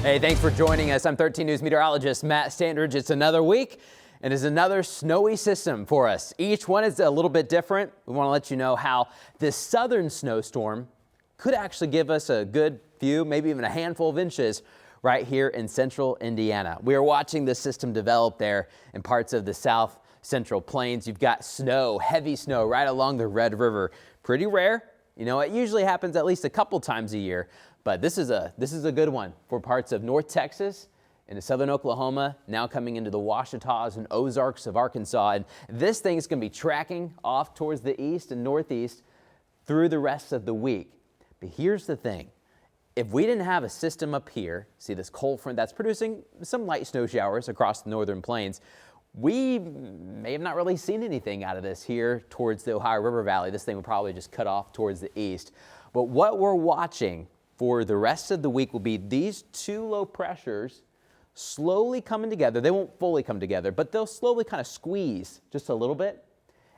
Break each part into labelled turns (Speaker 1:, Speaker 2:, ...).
Speaker 1: Hey, thanks for joining us. I'm 13 News meteorologist Matt Standridge. It's another week and it's another snowy system for us. Each one is a little bit different. We want to let you know how this southern snowstorm could actually give us a good few, maybe even a handful of inches right here in central Indiana. We are watching this system develop there in parts of the south central plains. You've got snow, heavy snow right along the Red River. Pretty rare. You know, it usually happens at least a couple times a year. But this is a good one for parts of North Texas into southern Oklahoma, now coming into the Ouachitas and Ozarks of Arkansas. And this thing is going to be tracking off towards the east and northeast through the rest of the week. But here's the thing. If we didn't have a system up here, see this cold front that's producing some light snow showers across the northern plains, we may have not really seen anything out of this here towards the Ohio River Valley. This thing would probably just cut off towards the east. But what we're watching for the rest of the week will be these two low pressures slowly coming together. They won't fully come together, but they'll slowly kind of squeeze just a little bit,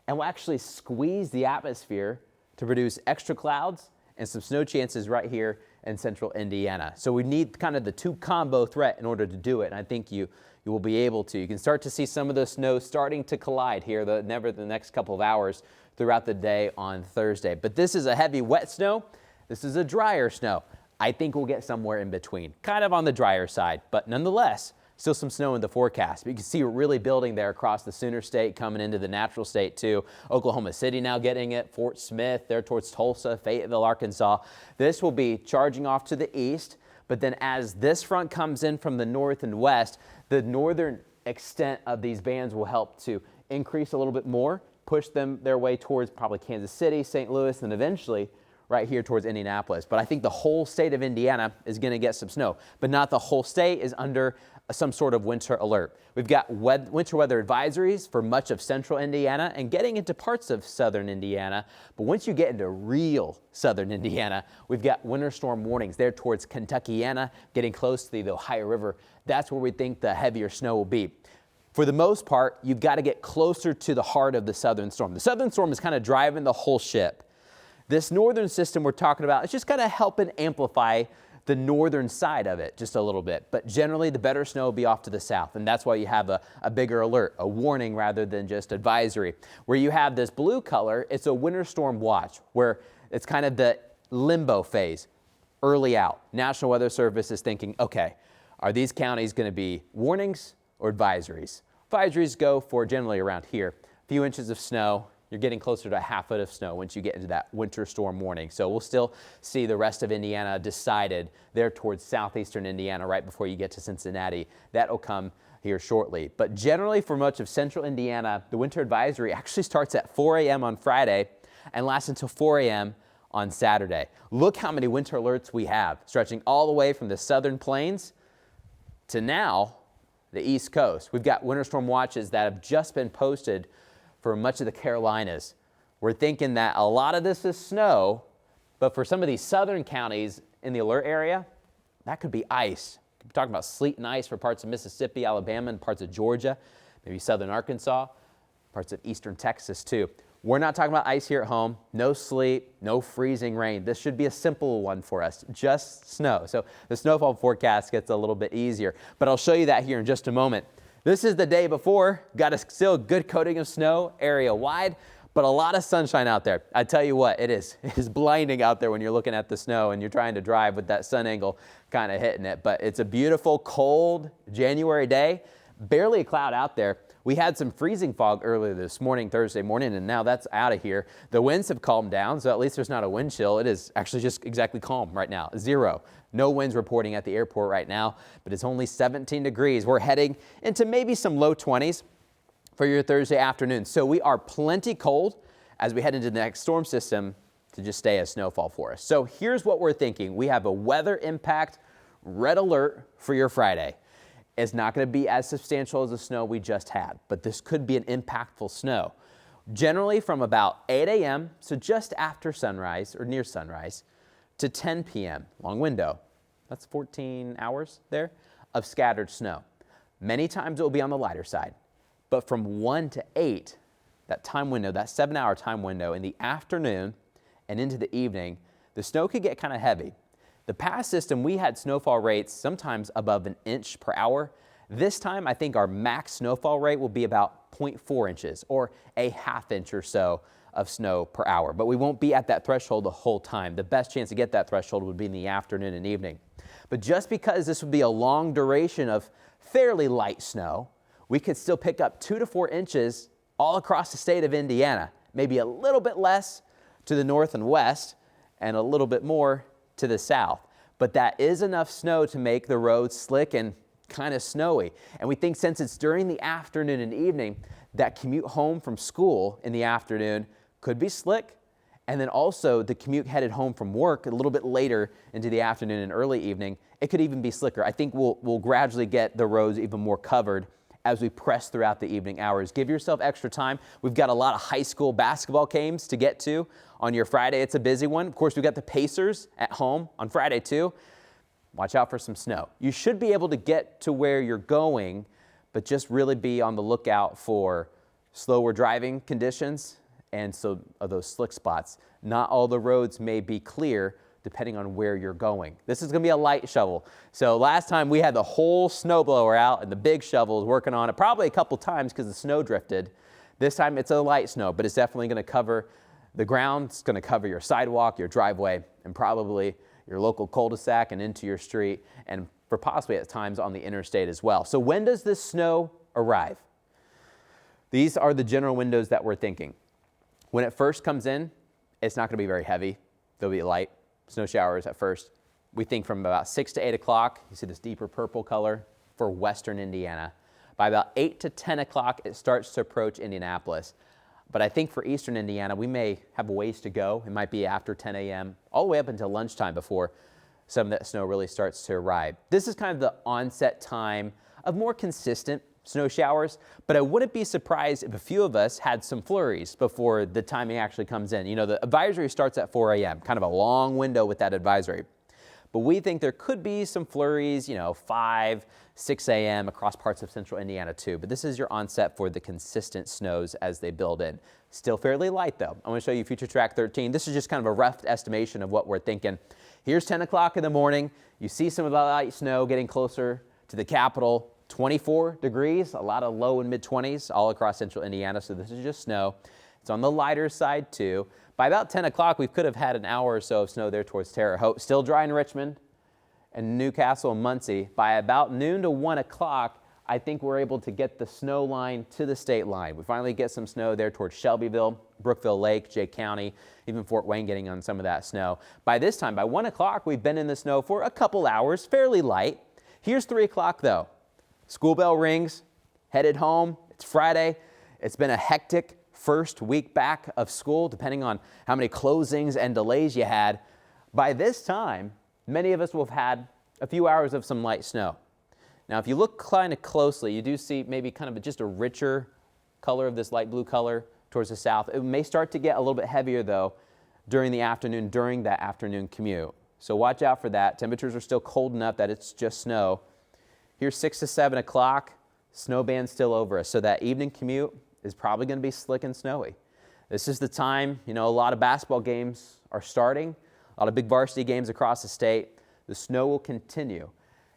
Speaker 1: and will actually squeeze the atmosphere to produce extra clouds and some snow chances right here in central Indiana. So we need kind of the two combo threat in order to do it, and I think you will be able to. You can start to see some of the snow starting to collide here the next couple of hours throughout the day on Thursday. But this is a heavy wet snow. This is a drier snow. I think we'll get somewhere in between, kind of on the drier side, but nonetheless, still some snow in the forecast. But you can see it really building there across the Sooner State, coming into the natural state too. Oklahoma City now getting it, Fort Smith, there towards Tulsa, Fayetteville, Arkansas. This will be charging off to the east, but then as this front comes in from the north and west, the northern extent of these bands will help to increase a little bit more, push them their way towards probably Kansas City, St. Louis, and eventually right here towards Indianapolis. But I think the whole state of Indiana is going to get some snow, but not the whole state is under some sort of winter alert. We've got winter weather advisories for much of central Indiana and getting into parts of southern Indiana. But once you get into real southern Indiana, we've got winter storm warnings there towards Kentuckiana, getting close to the Ohio River. That's where we think the heavier snow will be. For the most part, you've got to get closer to the heart of the southern storm. The southern storm is kind of driving the whole ship. This northern system we're talking about is just kind of helping amplify the northern side of it just a little bit. But generally, the better snow will be off to the south, and that's why you have a bigger alert, a warning rather than just advisory. Where you have this blue color, it's a winter storm watch, where it's kind of the limbo phase, early out. National Weather Service is thinking, okay, are these counties going to be warnings or advisories? Advisories go for generally around here, a few inches of snow. You're getting closer to a half foot of snow once you get into that winter storm warning. So we'll still see the rest of Indiana decided there towards southeastern Indiana right before you get to Cincinnati. That'll come here shortly. But generally for much of central Indiana, the winter advisory actually starts at 4 a.m. on Friday and lasts until 4 a.m. on Saturday. Look how many winter alerts we have, stretching all the way from the southern plains to now the East Coast. We've got winter storm watches that have just been posted for much of the Carolinas. We're thinking that a lot of this is snow, but for some of these southern counties in the alert area, that could be ice. We're talking about sleet and ice for parts of Mississippi, Alabama, and parts of Georgia, maybe southern Arkansas, parts of eastern Texas too. We're not talking about ice here at home, no sleet, no freezing rain. This should be a simple one for us, just snow. So the snowfall forecast gets a little bit easier, but I'll show you that here in just a moment. This is the day before, got a still good coating of snow area wide, but a lot of sunshine out there. I tell you what, it is blinding out there when you're looking at the snow and you're trying to drive with that sun angle kind of hitting it. But it's a beautiful, cold January day, barely a cloud out there. We had some freezing fog earlier this morning, Thursday morning, and now that's out of here. The winds have calmed down, so at least there's not a wind chill. It is actually just exactly calm right now, 0. No winds reporting at the airport right now, but it's only 17 degrees. We're heading into maybe some low 20s for your Thursday afternoon. So we are plenty cold as we head into the next storm system to just stay as snowfall for us. So here's what we're thinking. We have a weather impact red alert for your Friday. It's not going to be as substantial as the snow we just had, but this could be an impactful snow. Generally from about 8 a.m., so just after sunrise or near sunrise, to 10 p.m., long window. That's 14 hours there of scattered snow. Many times it will be on the lighter side, but from 1 to 8, that time window, that 7-hour time window in the afternoon and into the evening, the snow could get kind of heavy. The past system, we had snowfall rates sometimes above an inch per hour. This time, I think our max snowfall rate will be about 0.4 inches or a ½ inch or so of snow per hour. But we won't be at that threshold the whole time. The best chance to get that threshold would be in the afternoon and evening. But just because this would be a long duration of fairly light snow, we could still pick up 2 to 4 inches all across the state of Indiana, maybe a little bit less to the north and west and a little bit more to the south. But that is enough snow to make the roads slick and kind of snowy. And we think since it's during the afternoon and evening, that commute home from school in the afternoon could be slick. And then also the commute headed home from work a little bit later into the afternoon and early evening, it could even be slicker. I think we'll gradually get the roads even more covered as we press throughout the evening hours. Give yourself extra time. We've got a lot of high school basketball games to get to on your Friday. It's a busy one. Of course, we've got the Pacers at home on Friday too. Watch out for some snow. You should be able to get to where you're going, but just really be on the lookout for slower driving conditions and so those slick spots. Not all the roads may be clear depending on where you're going. This is going to be a light shovel. So last time we had the whole snowblower out and the big shovel is working on it probably a couple times because the snow drifted. This time it's a light snow, but it's definitely going to cover the ground. It's going to cover your sidewalk, your driveway, and probably your local cul-de-sac and into your street, and for possibly at times on the interstate as well. So when does this snow arrive? These are the general windows that we're thinking. When it first comes in, it's not going to be very heavy. There'll be light snow showers at first. We think from about 6 to 8 o'clock, you see this deeper purple color for western Indiana. By about 8 to 10 o'clock, it starts to approach Indianapolis. But I think for eastern Indiana, we may have a ways to go. It might be after 10 a.m., all the way up until lunchtime before some of that snow really starts to arrive. This is kind of the onset time of more consistent snow showers, but I wouldn't be surprised if a few of us had some flurries before the timing actually comes in. You know, the advisory starts at 4 a.m., kind of a long window with that advisory. But we think there could be some flurries, 5, 6 a.m. across parts of central Indiana too. But this is your onset for the consistent snows as they build in. Still fairly light though. I'm going to show you Future Track 13. This is just kind of a rough estimation of what we're thinking. Here's 10 o'clock in the morning. You see some of the light snow getting closer to the capital. 24 degrees, a lot of low and mid 20s all across central Indiana. So this is just snow. It's on the lighter side too. By about 10 o'clock, we could have had an hour or so of snow there towards Terre Haute. Still dry in Richmond and Newcastle and Muncie. By about noon to 1 o'clock, I think we're able to get the snow line to the state line. We finally get some snow there towards Shelbyville, Brookville Lake, Jay County, even Fort Wayne getting on some of that snow. By this time, by 1 o'clock, we've been in the snow for a couple hours, fairly light. Here's 3 o'clock though. School bell rings, headed home. It's Friday. It's been a hectic first week back of school, depending on how many closings and delays you had. By this time, many of us will have had a few hours of some light snow. Now, if you look kind of closely, you do see maybe kind of just a richer color of this light blue color towards the south. It may start to get a little bit heavier, though, during the afternoon, during that afternoon commute. So watch out for that. Temperatures are still cold enough that it's just snow. Here's 6 to 7 o'clock, snow band's still over us. So that evening commute is probably going to be slick and snowy. This is the time, a lot of basketball games are starting, a lot of big varsity games across the state. The snow will continue.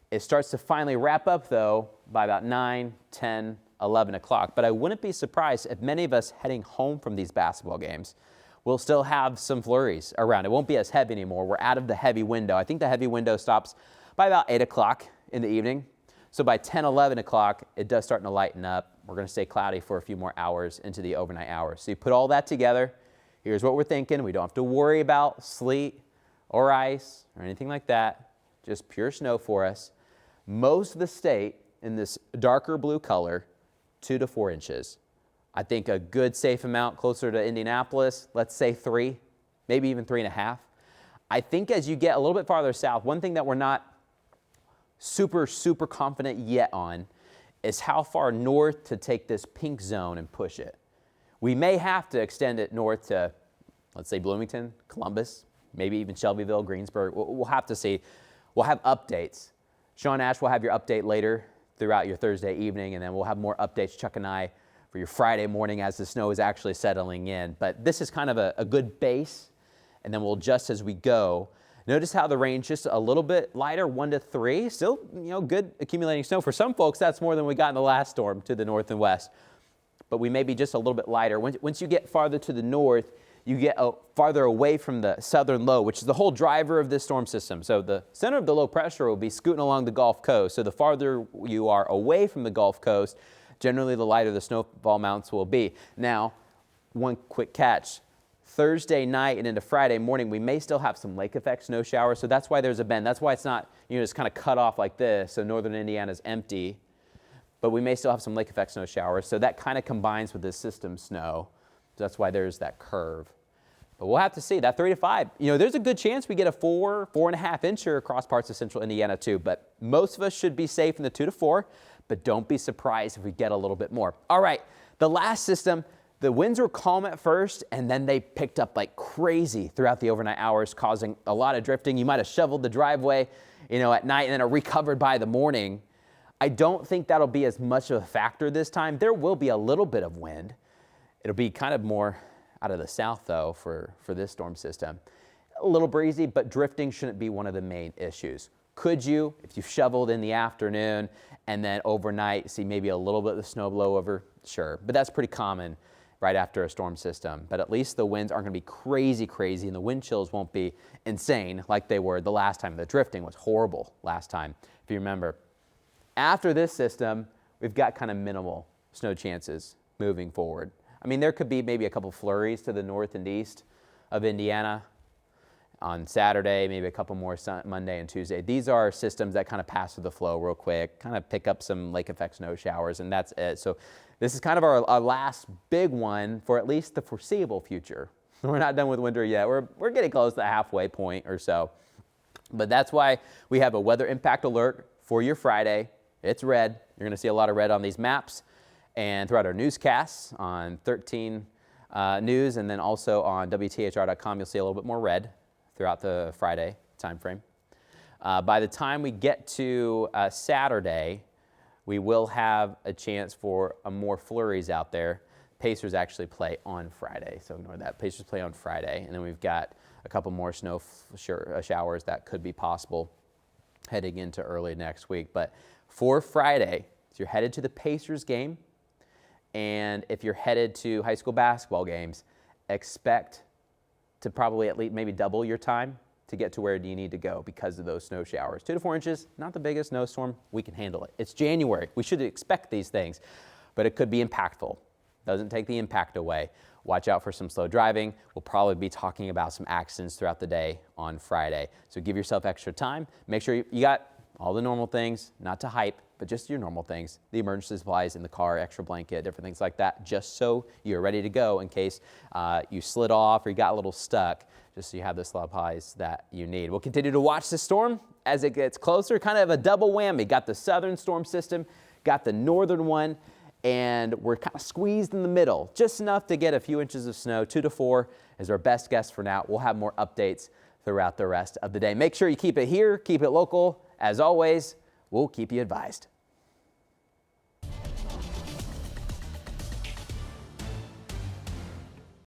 Speaker 1: It starts to finally wrap up, though, by about 9, 10, 11 o'clock. But I wouldn't be surprised if many of us heading home from these basketball games will still have some flurries around. It won't be as heavy anymore. We're out of the heavy window. I think the heavy window stops by about 8 o'clock in the evening. So by 10, 11 o'clock, it does start to lighten up. We're going to stay cloudy for a few more hours into the overnight hours. So you put all that together. Here's what we're thinking. We don't have to worry about sleet or ice or anything like that. Just pure snow for us. Most of the state in this darker blue color, 2 to 4 inches. I think a good safe amount closer to Indianapolis, let's say 3, maybe even 3.5. I think as you get a little bit farther south, one thing that we're not super confident yet on is how far north to take this pink zone and push it. We may have to extend it north to, let's say, Bloomington, Columbus, maybe even Shelbyville, Greensburg. We'll have to see. We'll have updates. Sean Ash will have your update later throughout your Thursday evening, and then we'll have more updates, Chuck and I, for your Friday morning as the snow is actually settling in. But this is kind of a good base, and then we'll adjust as we go. Notice how the rain's just a little bit lighter, 1 to 3. Still, good accumulating snow. For some folks, that's more than we got in the last storm to the north and west. But we may be just a little bit lighter. Once you get farther to the north, you get farther away from the southern low, which is the whole driver of this storm system. So the center of the low pressure will be scooting along the Gulf Coast. So the farther you are away from the Gulf Coast, generally the lighter the snowfall amounts will be. Now, one quick catch. Thursday night and into Friday morning, we may still have some lake effect snow showers. So that's why there's a bend. That's why it's not, just kind of cut off like this. So northern Indiana's empty. But we may still have some lake effect snow showers. So that kind of combines with this system snow. That's why there's that curve. But we'll have to see. That 3 to 5, there's a good chance we get a 4.5 incher across parts of central Indiana too. But most of us should be safe in the 2 to 4. But don't be surprised if we get a little bit more. All right, the last system. The winds were calm at first, and then they picked up like crazy throughout the overnight hours, causing a lot of drifting. You might have shoveled the driveway, at night, and then it recovered by the morning. I don't think that'll be as much of a factor this time. There will be a little bit of wind. It'll be kind of more out of the south, though, for this storm system. A little breezy, but drifting shouldn't be one of the main issues. Could you, if you shoveled in the afternoon and then overnight, see maybe a little bit of snow blow over? Sure, but that's pretty common right after a storm system. But at least the winds aren't going to be crazy, and the wind chills won't be insane like they were the last time. The drifting was horrible last time, if you remember. After this system, we've got kind of minimal snow chances moving forward. I mean, there could be maybe a couple flurries to the north and east of Indiana on Saturday, maybe a couple more Monday and Tuesday. These are systems that kind of pass through the flow real quick, kind of pick up some lake effect snow showers, and that's it. So this is kind of our last big one for at least the foreseeable future. We're not done with winter yet. We're getting close to the halfway point or so. But that's why we have a weather impact alert for your Friday. It's red. You're going to see a lot of red on these maps and throughout our newscasts on 13 News, and then also on WTHR.com, you'll see a little bit more red throughout the Friday time frame. By the time we get to Saturday, we will have a chance for more flurries out there. Pacers actually play on Friday, so ignore that. Pacers play on Friday, and then we've got a couple more snow showers that could be possible heading into early next week. But for Friday, if you're headed to the Pacers game, and if you're headed to high school basketball games, expect to probably at least maybe double your time to get to where you need to go because of those snow showers. 2 to 4 inches, not the biggest snowstorm. We can handle it. It's January. We should expect these things, but it could be impactful. Doesn't take the impact away. Watch out for some slow driving. We'll probably be talking about some accidents throughout the day on Friday. So give yourself extra time. Make sure you got all the normal things, not to hype, but just your normal things. The emergency supplies in the car, extra blanket, different things like that, just so you're ready to go in case you slid off or you got a little stuck, just so you have the supplies that you need. We'll continue to watch the storm as it gets closer, kind of a double whammy. Got the southern storm system, got the northern one, and we're kind of squeezed in the middle, just enough to get a few inches of snow. 2 to 4 is our best guess for now. We'll have more updates throughout the rest of the day. Make sure you keep it here, keep it local. As always, we'll keep you advised.